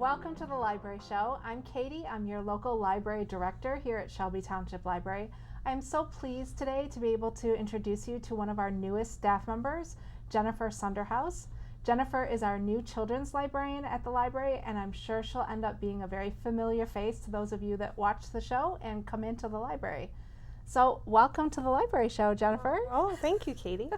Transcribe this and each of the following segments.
Welcome to the Library Show. I'm Katie. I'm your local library director here at Shelby Township Library. I'm so pleased today to be able to introduce you to one of our newest staff members, Jennifer Sunderhaus. Jennifer is our new children's librarian at the library, and I'm sure she'll end up being a very familiar face to those of you that watch the show and come into the library. So welcome to the Library Show, Jennifer. Oh, thank you, Katie.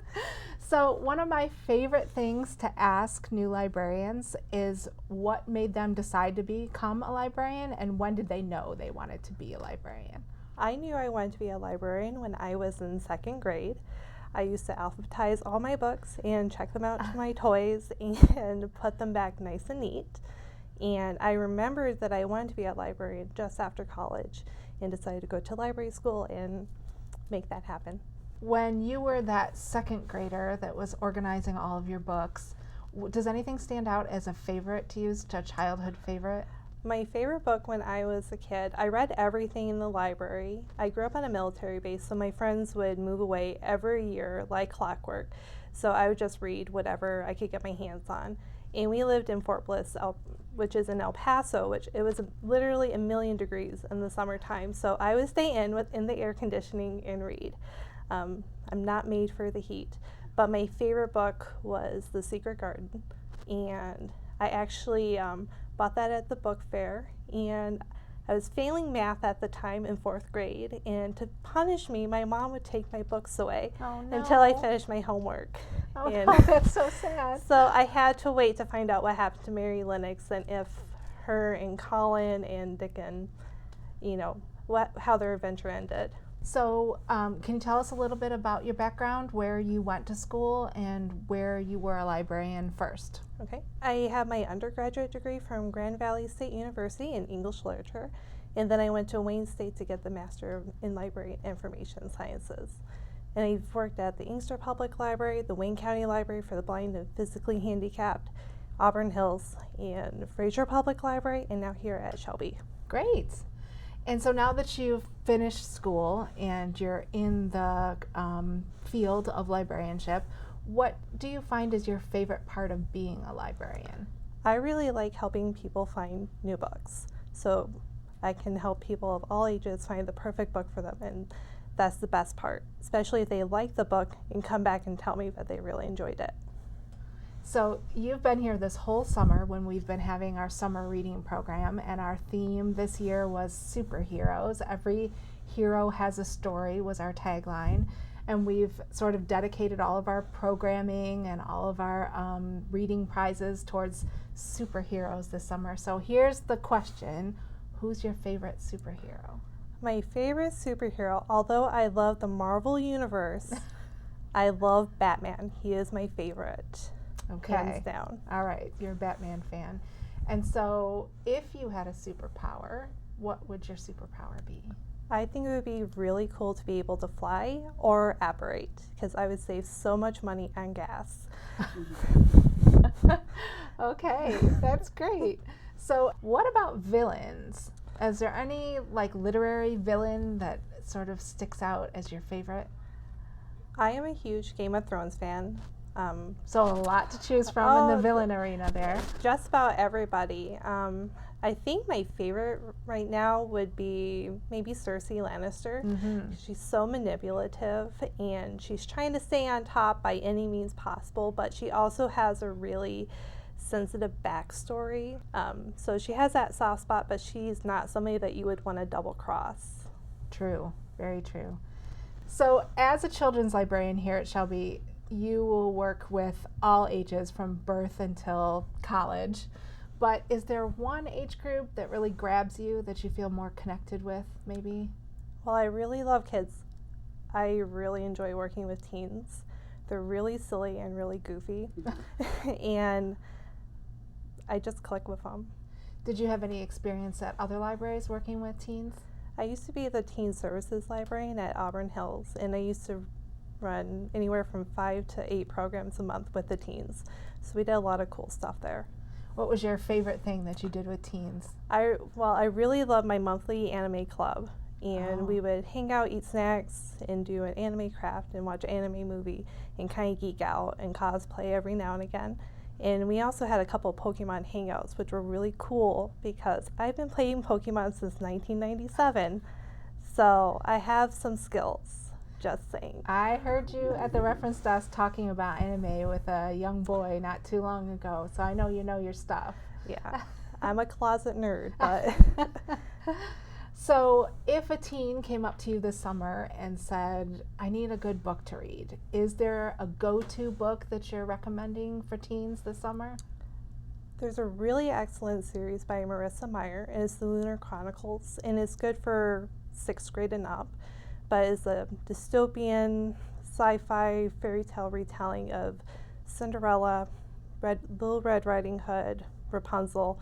So one of my favorite things to ask new librarians is what made them decide to become a librarian, and when did they know they wanted to be a librarian? I knew I wanted to be a librarian when I was in second grade. I used to alphabetize all my books and check them out to my toys and put them back nice and neat. And I remembered that I wanted to be a librarian just after college and decided to go to library school and make that happen. When you were that second grader that was organizing all of your books, does anything stand out as a favorite to you, a childhood favorite? My favorite book when I was a kid, I read everything in the library. I grew up on a military base, so my friends would move away every year like clockwork. So I would just read whatever I could get my hands on. And we lived in Fort Bliss, which is in El Paso, which it was literally 1,000,000 degrees in the summertime. So I would stay in the air conditioning and read. I'm not made for the heat. But my favorite book was The Secret Garden. And I actually bought that at the book fair, and I was failing math at the time in 4th grade, and to punish me, my mom would take my books away until I finished my homework. Oh no, that's so sad. So I had to wait to find out what happened to Mary Lennox and if her and Colin and Dickon, how their adventure ended. So can you tell us a little bit about your background, where you went to school and where you were a librarian first? Okay. I have my undergraduate degree from Grand Valley State University in English Literature, and then I went to Wayne State to get the Master in Library and Information Sciences. And I've worked at the Inkster Public Library, the Wayne County Library for the Blind and Physically Handicapped, Auburn Hills, and Fraser Public Library, and now here at Shelby. Great. And so now that you've finished school and you're in the field of librarianship, what do you find is your favorite part of being a librarian? I really like helping people find new books. So I can help people of all ages find the perfect book for them, and that's the best part, especially if they like the book and come back and tell me that they really enjoyed it. So you've been here this whole summer when we've been having our summer reading program, and our theme this year was superheroes. Every hero has a story was our tagline, and we've sort of dedicated all of our programming and all of our reading prizes towards superheroes this summer. So here's the question: who's your favorite superhero? My favorite superhero, although I love the Marvel Universe, I love Batman. He is my favorite. Okay. Hands down. All right, you're a Batman fan. And so if you had a superpower, what would your superpower be? I think it would be really cool to be able to fly or apparate, because I would save so much money on gas. Okay, that's great. So what about villains? Is there any literary villain that sort of sticks out as your favorite? I am a huge Game of Thrones fan. So a lot to choose from in the villain arena there. Just about everybody. I think my favorite right now would be maybe Cersei Lannister. Mm-hmm. She's so manipulative, and she's trying to stay on top by any means possible, but she also has a really sensitive backstory. So she has that soft spot, but she's not somebody that you would want to double cross. True, very true. So as a children's librarian here at Shelby, you will work with all ages from birth until college. But is there one age group that really grabs you, that you feel more connected with, maybe? Well, I really love kids. I really enjoy working with teens. They're really silly and really goofy. And I just click with them. Did you have any experience at other libraries working with teens? I used to be the teen services librarian at Auburn Hills, and I used to run anywhere from 5 to 8 programs a month with the teens. So we did a lot of cool stuff there. What was your favorite thing that you did with teens? I really loved my monthly anime club, and we would hang out, eat snacks, and do an anime craft and watch an anime movie and kind of geek out and cosplay every now and again. And we also had a couple Pokemon hangouts, which were really cool because I've been playing Pokemon since 1997. So I have some skills, just saying. I heard you at the reference desk talking about anime with a young boy not too long ago, so I know you know your stuff. Yeah, I'm a closet nerd, but... So if a teen came up to you this summer and said, I need a good book to read, is there a go-to book that you're recommending for teens this summer? There's a really excellent series by Marissa Meyer, and it's the Lunar Chronicles, and it's good for 6th grade and up, but it's a dystopian sci-fi fairy tale retelling of Cinderella, Little Red Riding Hood, Rapunzel,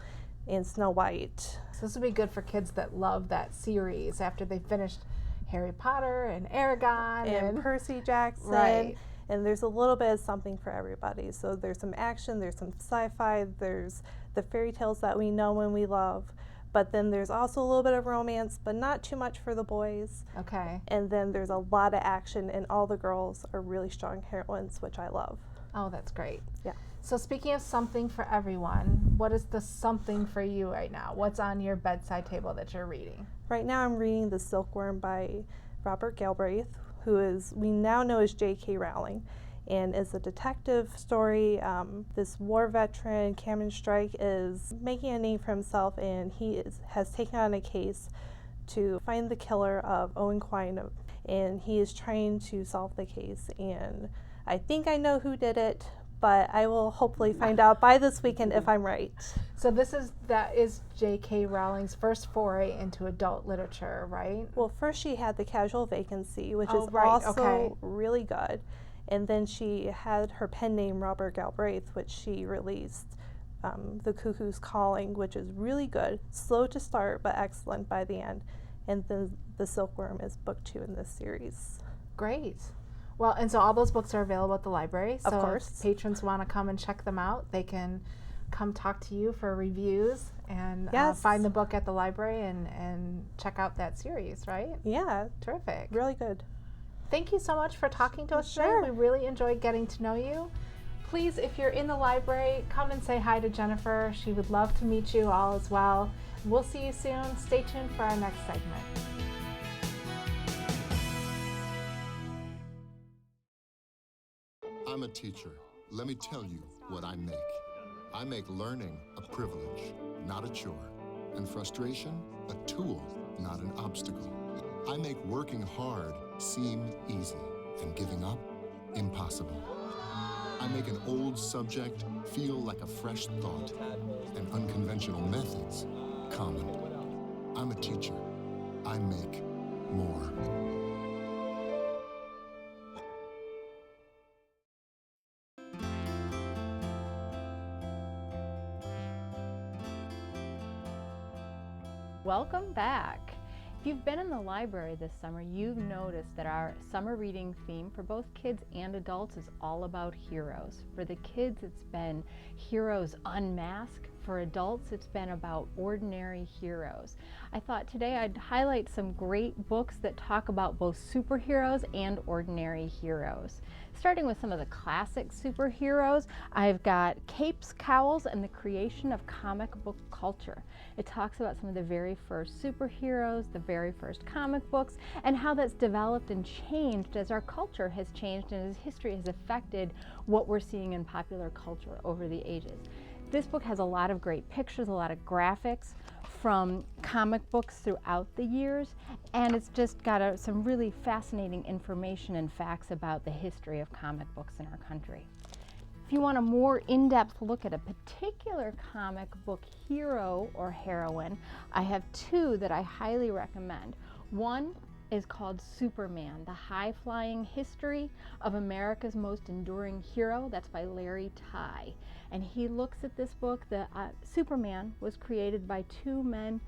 and Snow White. So this would be good for kids that love that series after they finished Harry Potter and Aragon and Percy Jackson. Right. And there's a little bit of something for everybody. So there's some action, there's some sci-fi, there's the fairy tales that we know and we love. But then there's also a little bit of romance, but not too much for the boys. Okay. And then there's a lot of action, and all the girls are really strong heroines, which I love. Oh, that's great. Yeah. So speaking of something for everyone, what is the something for you right now? What's on your bedside table that you're reading? Right now I'm reading The Silkworm by Robert Galbraith, who we now know as J.K. Rowling, and is a detective story. This war veteran, Cameron Strike, is making a name for himself, and he has taken on a case to find the killer of Owen Quine, and he is trying to solve the case. And I think I know who did it, but I will hopefully find out by this weekend if I'm right. So that is J.K. Rowling's first foray into adult literature, right? Well, first she had The Casual Vacancy, which is right, also okay. really good. And then she had her pen name Robert Galbraith, which she released The Cuckoo's Calling, which is really good. Slow to start, but excellent by the end. And then The Silkworm is book 2 in this series. Great. Well, and so all those books are available at the library. So Of course. if patrons want to come and check them out, they can come talk to you for reviews and Yes. find the book at the library and check out that series, right? Yeah, Terrific. really good. Thank you so much for talking to us Sure. today. We really enjoyed getting to know you. Please, if you're in the library, come and say hi to Jennifer. She would love to meet you all as well. We'll see you soon. Stay tuned for our next segment. I'm a teacher. Let me tell you what I make. I make learning a privilege, not a chore, and frustration a tool, not an obstacle. I make working hard seem easy and giving up impossible. I make an old subject feel like a fresh thought and unconventional methods common. I'm a teacher. I make more. Welcome back. If you've been in the library this summer, you've noticed that our summer reading theme for both kids and adults is all about heroes. For the kids, it's been Heroes Unmasked. For adults, it's been about ordinary heroes. I thought today I'd highlight some great books that talk about both superheroes and ordinary heroes. Starting with some of the classic superheroes, I've got Capes, Cowls, and the Creation of Comic Book Culture. It talks about some of the very first superheroes, the very first comic books, and how that's developed and changed as our culture has changed and as history has affected what we're seeing in popular culture over the ages. This book has a lot of great pictures, a lot of graphics from comic books throughout the years, and it's just got some really fascinating information and facts about the history of comic books in our country. If you want a more in-depth look at a particular comic book hero or heroine, I have two that I highly recommend. One is called Superman, the high-flying history of America's most enduring hero. That's by Larry Tye. And he looks at this book. Superman was created by two men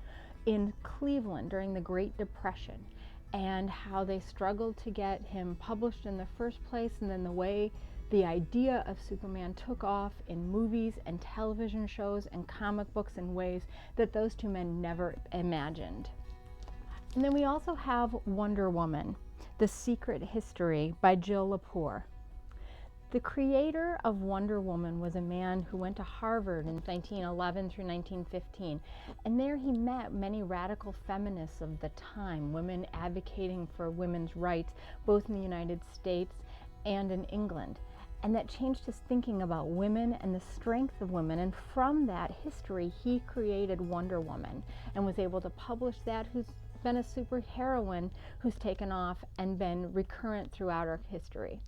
in Cleveland during the Great Depression, and how they struggled to get him published in the first place, and then the way the idea of Superman took off in movies and television shows and comic books in ways that those two men never imagined. And then we also have Wonder Woman, The Secret History by Jill Lepore. The creator of Wonder Woman was a man who went to Harvard in 1911 through 1915, and there he met many radical feminists of the time, women advocating for women's rights, both in the United States and in England. And that changed his thinking about women and the strength of women, and from that history he created Wonder Woman and was able to publish that, who's been a superheroine who's taken off and been recurrent throughout our history.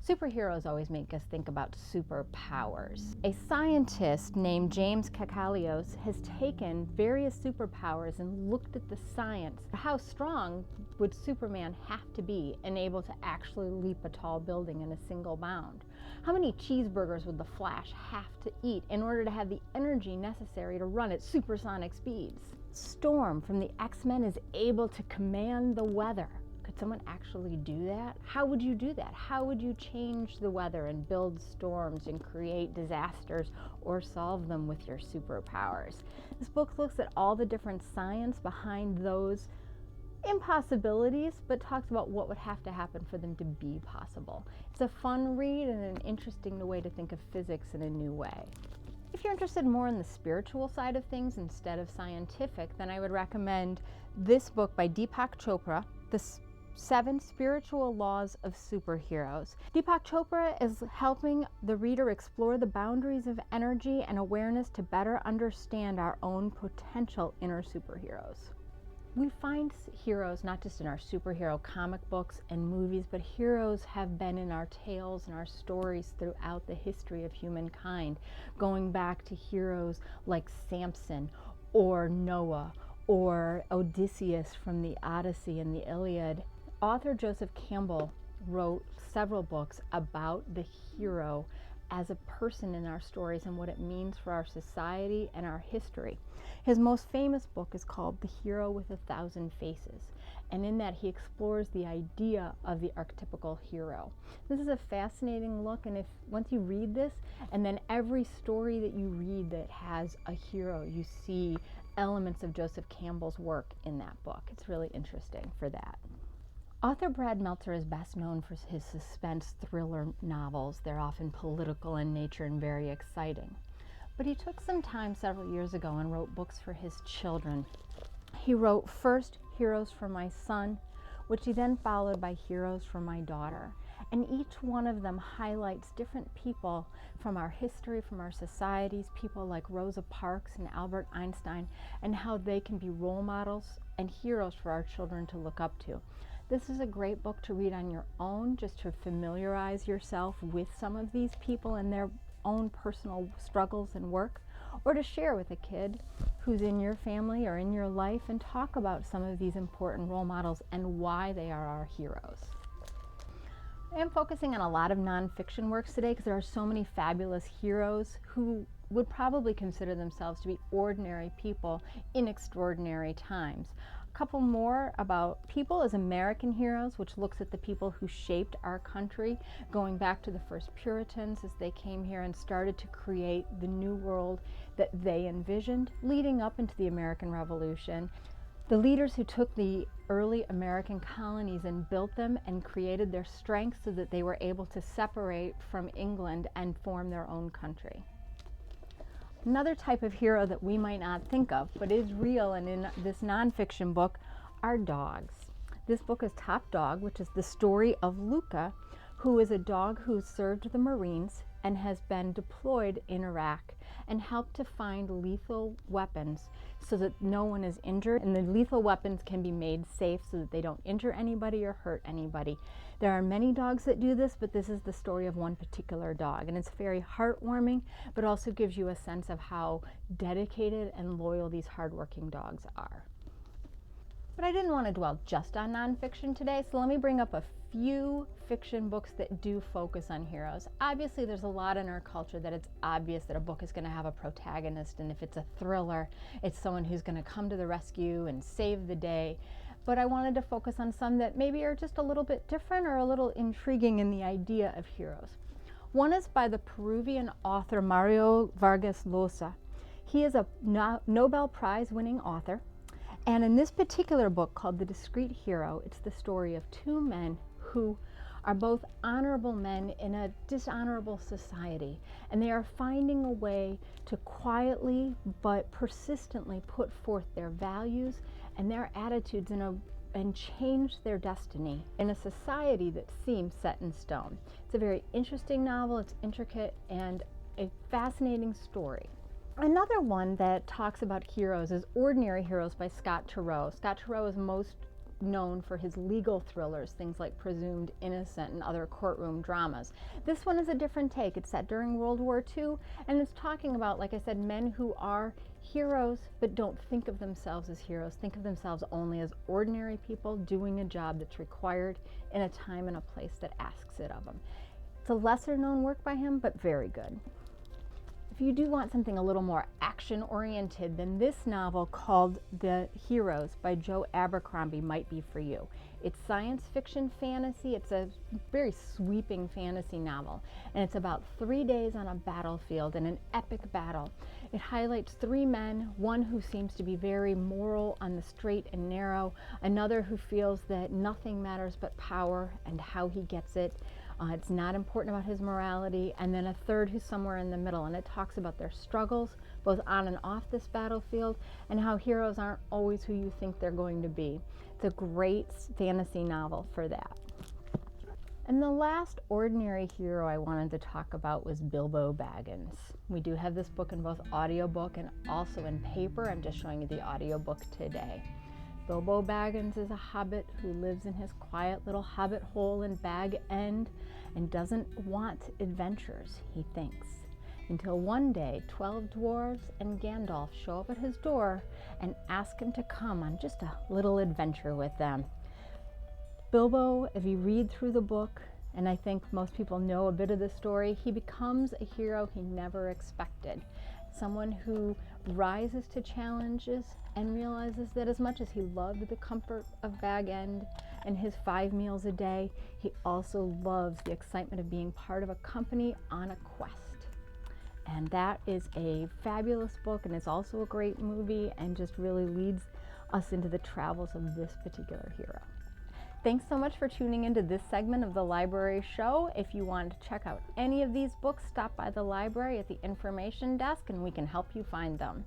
Superheroes always make us think about superpowers. A scientist named James Kakalios has taken various superpowers and looked at the science. How strong would Superman have to be and able to actually leap a tall building in a single bound? How many cheeseburgers would the Flash have to eat in order to have the energy necessary to run at supersonic speeds? Storm from the X-Men is able to command the weather. Could someone actually do that? How would you do that? How would you change the weather and build storms and create disasters or solve them with your superpowers? This book looks at all the different science behind those impossibilities, but talks about what would have to happen for them to be possible. It's a fun read and an interesting way to think of physics in a new way. If you're interested more in the spiritual side of things instead of scientific, then I would recommend this book by DEEPAK Chopra, The 7 Spiritual Laws of Superheroes. DEEPAK Chopra is helping the reader explore the boundaries of energy and awareness to better understand our own potential inner superheroes. We find heroes not just in our superhero comic books and movies, but heroes have been in our tales and our stories throughout the history of humankind, going back to heroes like Samson or Noah or Odysseus from the Odyssey and the Iliad. Author Joseph Campbell wrote several books about the hero as a person in our stories and what it means for our society and our history. His most famous book is called The Hero with a Thousand Faces, and in that he explores the idea of the archetypical hero. This is a fascinating look, and once you read this, and then every story that you read that has a hero, you see elements of Joseph Campbell's work in that book. It's really interesting for that. Author Brad Meltzer is best known for his suspense thriller novels. They're often political in nature and very exciting. But he took some time several years ago and wrote books for his children. He wrote first Heroes for My Son, which he then followed by Heroes for My Daughter. And each one of them highlights different people from our history, from our societies, people like Rosa Parks and Albert Einstein, and how they can be role models and heroes for our children to look up to. This is a great book to read on your own, just to familiarize yourself with some of these people and their own personal struggles and work, or to share with a kid who's in your family or in your life and talk about some of these important role models and why they are our heroes. I am focusing on a lot of nonfiction works today because there are so many fabulous heroes who would probably consider themselves to be ordinary people in extraordinary times. A couple more about People as American Heroes, which looks at the people who shaped our country, going back to the first Puritans as they came here and started to create the new world that they envisioned, leading up into the American Revolution. The leaders who took the early American colonies and built them and created their strength so that they were able to separate from England and form their own country. Another type of hero that we might not think of, but is real and in this nonfiction book, are dogs. This book is Top Dog, which is the story of Luca, who is a dog who served the Marines and has been deployed in Iraq and helped to find lethal weapons so that no one is injured, and the lethal weapons can be made safe so that they don't injure anybody or hurt anybody. There are many dogs that do this, but this is the story of one particular dog, and it's very heartwarming, but also gives you a sense of how dedicated and loyal these hardworking dogs are. But I didn't want to dwell just on nonfiction today, so let me bring up a few fiction books that do focus on heroes. Obviously, there's a lot in our culture that it's obvious that a book is going to have a protagonist, and if it's a thriller, it's someone who's going to come to the rescue and save the day. But I wanted to focus on some that maybe are just a little bit different or a little intriguing in the idea of heroes. One is by the Peruvian author Mario Vargas Llosa. He is a Nobel Prize-winning author. And in this particular book called The Discreet Hero, it's the story of two men who are both honorable men in a dishonorable society, and they are finding a way to quietly but persistently put forth their values and their attitudes and change their destiny in a society that seems set in stone. It's a very interesting novel, it's intricate, and a fascinating story. Another one that talks about heroes is Ordinary Heroes by Scott Turow. Scott Turow is most known for his legal thrillers, things like Presumed Innocent and other courtroom dramas. This one is a different take. It's set during World War II, and it's talking about, like I said, men who are heroes but don't think of themselves as heroes, think of themselves only as ordinary people doing a job that's required in a time and a place that asks it of them. It's a lesser known work by him, but very good. If you do want something a little more action-oriented, then this novel called The Heroes by Joe Abercrombie might be for you. It's science fiction fantasy. It's a very sweeping fantasy novel, and it's about 3 days on a battlefield in an epic battle. It highlights 3 men, one who seems to be very moral on the straight and narrow, another who feels that nothing matters but power and how he gets it. It's not important about his morality, and then a third who's somewhere in the middle, and it talks about their struggles both on and off this battlefield and how heroes aren't always who you think they're going to be. It's a great fantasy novel for that. And the last ordinary hero I wanted to talk about was Bilbo Baggins. We do have this book in both audiobook and also in paper. I'm just showing you the audiobook today. Bilbo Baggins is a hobbit who lives in his quiet little hobbit hole in Bag End and doesn't want adventures, he thinks. Until one day, 12 dwarves and Gandalf show up at his door and ask him to come on just a little adventure with them. Bilbo, if you read through the book, and I think most people know a bit of the story, he becomes a hero he never expected. Someone who rises to challenges and realizes that as much as he loved the comfort of Bag End and his 5 meals a day, he also loves the excitement of being part of a company on a quest. And that is a fabulous book, and it's also a great movie and just really leads us into the travels of this particular hero. Thanks so much for tuning into this segment of the library show. If you want to check out any of these books, stop by the library at the information desk and we can help you find them.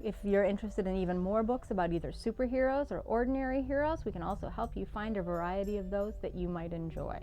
If you're interested in even more books about either superheroes or ordinary heroes, we can also help you find a variety of those that you might enjoy.